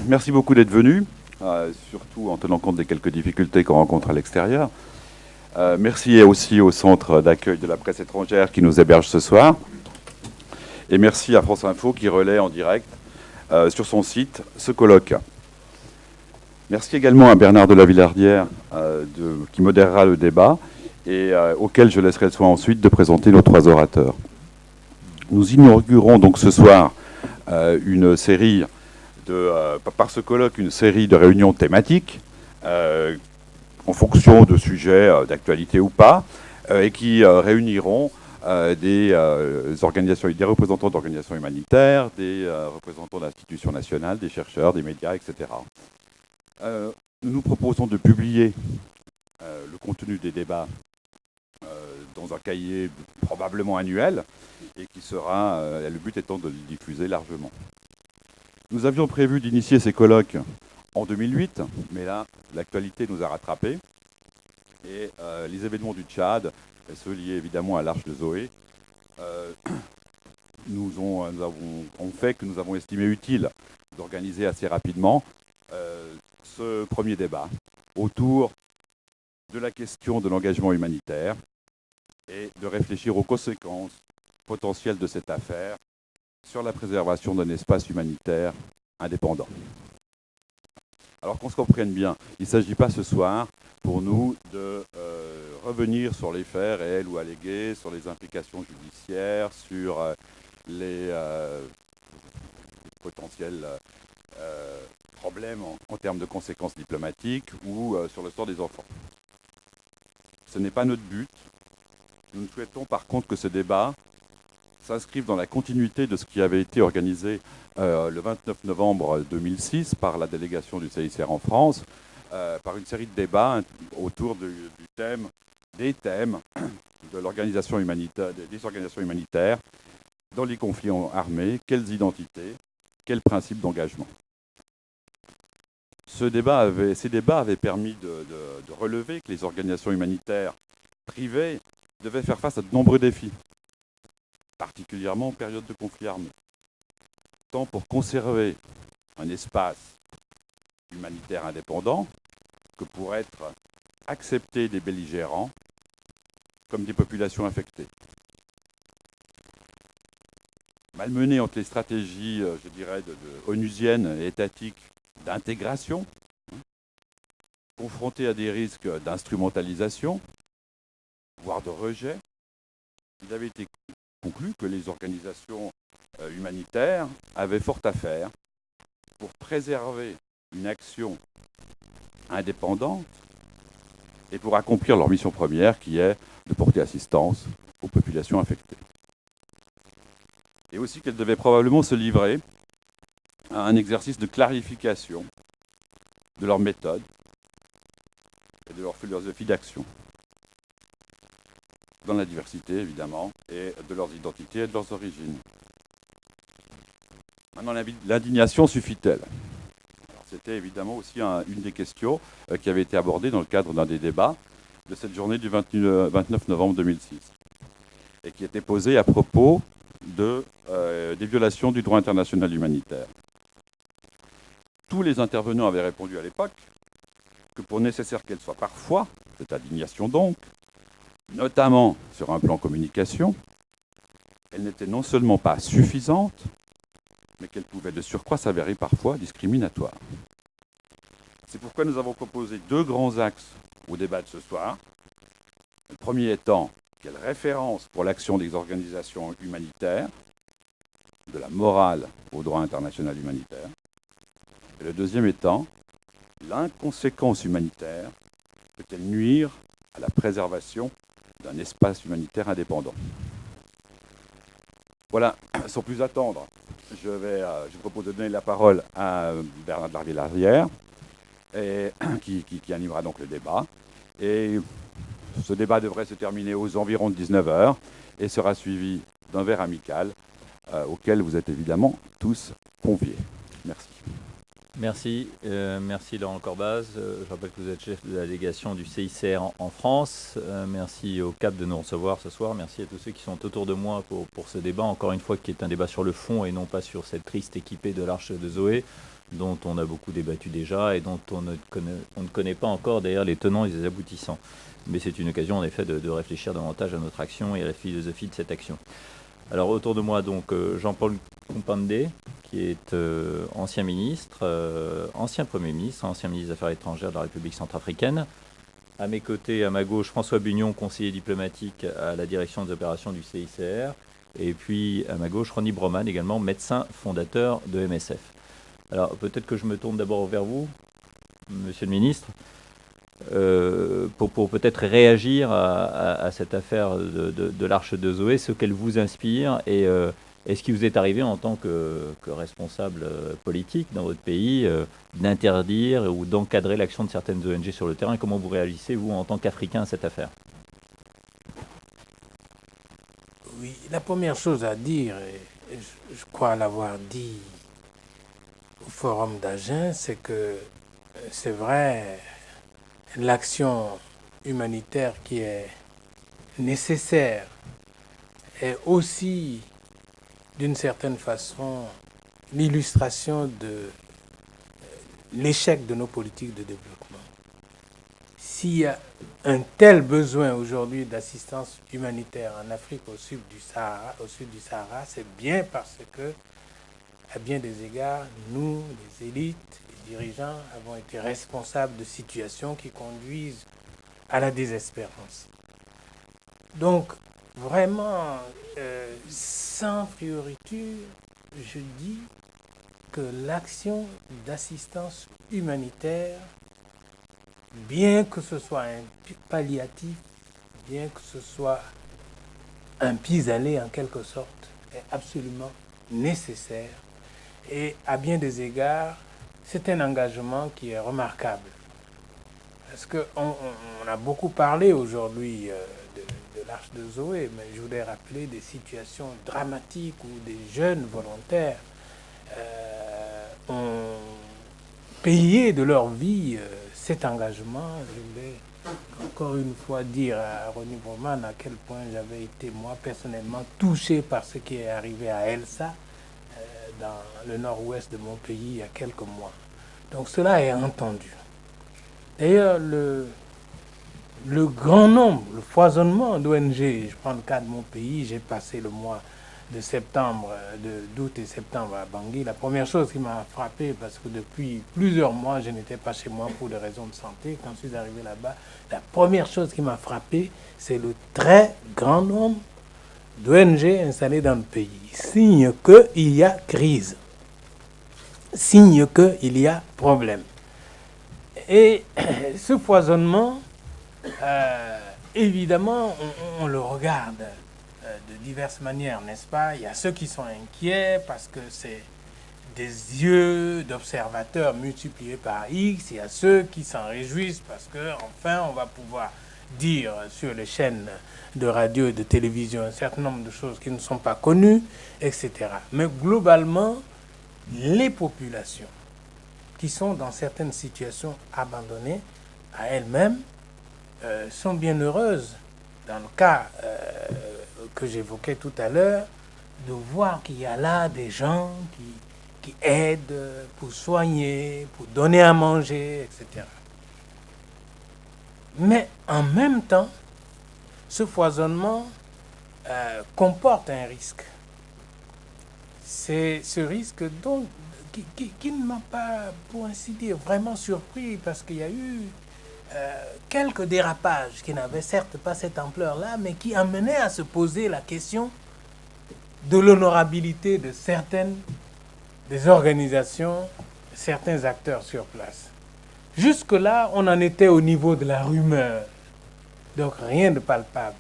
Merci beaucoup d'être venu, surtout en tenant compte des quelques difficultés qu'on rencontre à l'extérieur. Merci aussi au Centre d'accueil de la presse étrangère qui nous héberge ce soir. Et merci à France Info qui relaie en direct sur son site ce colloque. Merci également à Bernard de la Villardière qui modérera le débat et auquel je laisserai le soin ensuite de présenter nos trois orateurs. Nous inaugurons donc ce soir une série par ce colloque, une série de réunions thématiques en fonction de sujets d'actualité ou pas, et qui réuniront des organisations, des représentants d'organisations humanitaires, des représentants d'institutions nationales, des chercheurs, des médias, etc. Nous nous proposons de publier le contenu des débats dans un cahier probablement annuel, et qui sera, le but étant de le diffuser largement. Nous avions prévu d'initier ces colloques en 2008, mais là, l'actualité nous a rattrapés. Et les événements du Tchad, et ceux liés évidemment à l'Arche de Zoé, ont fait que nous avons estimé utile d'organiser assez rapidement ce premier débat autour de la question de l'engagement humanitaire et de réfléchir aux conséquences potentielles de cette affaire sur la préservation d'un espace humanitaire indépendant. Alors qu'on se comprenne bien, il ne s'agit pas ce soir pour nous de revenir sur les faits réels ou allégués, sur les implications judiciaires, sur les potentiels problèmes en termes de conséquences diplomatiques ou sur le sort des enfants. Ce n'est pas notre but. Nous souhaitons par contre que ce débat s'inscrivent dans la continuité de ce qui avait été organisé le 29 novembre 2006 par la délégation du CICR en France, par une série de débats autour des thèmes de l'organisation humanitaire, des organisations humanitaires dans les conflits armés, quelles identités, quels principes d'engagement. Ces débats avaient permis de relever que les organisations humanitaires privées devaient faire face à de nombreux défis, particulièrement en période de conflit armé, tant pour conserver un espace humanitaire indépendant que pour être acceptés des belligérants comme des populations affectées. Malmenés entre les stratégies, je dirais, onusiennes et étatiques d'intégration, confrontés à des risques d'instrumentalisation, voire de rejet, il avait été conclu que les organisations humanitaires avaient fort à faire pour préserver une action indépendante et pour accomplir leur mission première qui est de porter assistance aux populations affectées. Et aussi qu'elles devaient probablement se livrer à un exercice de clarification de leur méthode et de leur philosophie d'action, dans la diversité évidemment, et de leurs identités et de leurs origines. Maintenant, l'indignation suffit-elle? C'était évidemment aussi une des questions qui avait été abordée dans le cadre d'un des débats de cette journée du 29 novembre 2006, et qui était posée à propos des violations du droit international humanitaire. Tous les intervenants avaient répondu à l'époque que pour nécessaire qu'elle soit parfois, cette indignation donc, notamment sur un plan communication, elle n'était non seulement pas suffisante, mais qu'elle pouvait de surcroît s'avérer parfois discriminatoire. C'est pourquoi nous avons proposé deux grands axes au débat de ce soir. Le premier étant quelle référence pour l'action des organisations humanitaires, de la morale au droit international humanitaire. Et le deuxième étant l'inconséquence humanitaire peut-elle nuire à la préservation d'un espace humanitaire indépendant. Voilà, sans plus attendre, je propose de donner la parole à Bernard de la Villardière, qui animera donc le débat. Et ce débat devrait se terminer aux environs de 19h et sera suivi d'un verre amical auquel vous êtes évidemment tous conviés. Merci. Merci Laurent Corbaz. Je rappelle que vous êtes chef de la délégation du CICR en France. Merci au CAP de nous recevoir ce soir. Merci à tous ceux qui sont autour de moi pour ce débat, encore une fois qui est un débat sur le fond et non pas sur cette triste équipée de l'Arche de Zoé. dont on a beaucoup débattu déjà et dont on ne connaît pas encore d'ailleurs les tenants et les aboutissants. Mais c'est une occasion en effet de réfléchir davantage à notre action et à la philosophie de cette action. Alors autour de moi donc Jean-Paul Kumpande, qui est ancien ministre, ancien Premier ministre, ancien ministre des Affaires étrangères de la République centrafricaine. À mes côtés, à ma gauche, François Bugnon, conseiller diplomatique à la direction des opérations du CICR. Et puis à ma gauche, Ronnie Broman, également médecin fondateur de MSF. Alors peut-être que je me tourne d'abord vers vous, Monsieur le Ministre, pour peut-être réagir à cette affaire de l'Arche de Zoé, ce qu'elle vous inspire et ce qui vous est arrivé en tant que responsable politique dans votre pays, d'interdire ou d'encadrer l'action de certaines ONG sur le terrain. Comment vous réagissez, vous, en tant qu'Africain, à cette affaire? Oui, la première chose à dire, et je crois l'avoir dit au forum d'Agen, c'est que c'est vrai, l'action humanitaire qui est nécessaire est aussi, d'une certaine façon, l'illustration de l'échec de nos politiques de développement. S'il y a un tel besoin aujourd'hui d'assistance humanitaire en Afrique au sud du Sahara, c'est bien parce que, à bien des égards, nous, les élites, les dirigeants, avons été responsables de situations qui conduisent à la désespérance. Donc, vraiment, sans priorité, je dis que l'action d'assistance humanitaire, bien que ce soit un palliatif, bien que ce soit un pis-aller en quelque sorte, est absolument nécessaire. Et à bien des égards, c'est un engagement qui est remarquable. Parce qu'on a beaucoup parlé aujourd'hui de l'Arche de Zoé, mais je voudrais rappeler des situations dramatiques où des jeunes volontaires ont payé de leur vie cet engagement. Je voulais encore une fois dire à Ronnie Broman à quel point j'avais été moi personnellement touché par ce qui est arrivé à Elsa dans le nord-ouest de mon pays il y a quelques mois. Donc cela est entendu. D'ailleurs, le grand nombre, le foisonnement d'ONG, je prends le cas de mon pays, j'ai passé le mois de septembre, d'août et septembre à Bangui. La première chose qui m'a frappé, parce que depuis plusieurs mois, je n'étais pas chez moi pour des raisons de santé, quand je suis arrivé là-bas, la première chose qui m'a frappé, c'est le très grand nombre d'ONG installées dans le pays. Signe qu'il y a crise, signe qu'il y a problème. Et ce foisonnement, évidemment, on le regarde de diverses manières, n'est-ce pas? Il y a ceux qui sont inquiets parce que c'est des yeux d'observateurs multipliés par X. Il y a ceux qui s'en réjouissent parce que enfin on va pouvoir dire sur les chaînes de radio et de télévision un certain nombre de choses qui ne sont pas connues, etc. Mais globalement, les populations qui sont dans certaines situations abandonnées à elles-mêmes sont bien heureuses, dans le cas que j'évoquais tout à l'heure, de voir qu'il y a là des gens qui aident pour soigner, pour donner à manger, etc. Mais en même temps, ce foisonnement comporte un risque. C'est ce risque donc qui ne m'a pas, pour ainsi dire, vraiment surpris, parce qu'il y a eu quelques dérapages qui n'avaient certes pas cette ampleur-là, mais qui amenaient à se poser la question de l'honorabilité de certaines des organisations, certains acteurs sur place. Jusque-là, on en était au niveau de la rumeur, donc rien de palpable.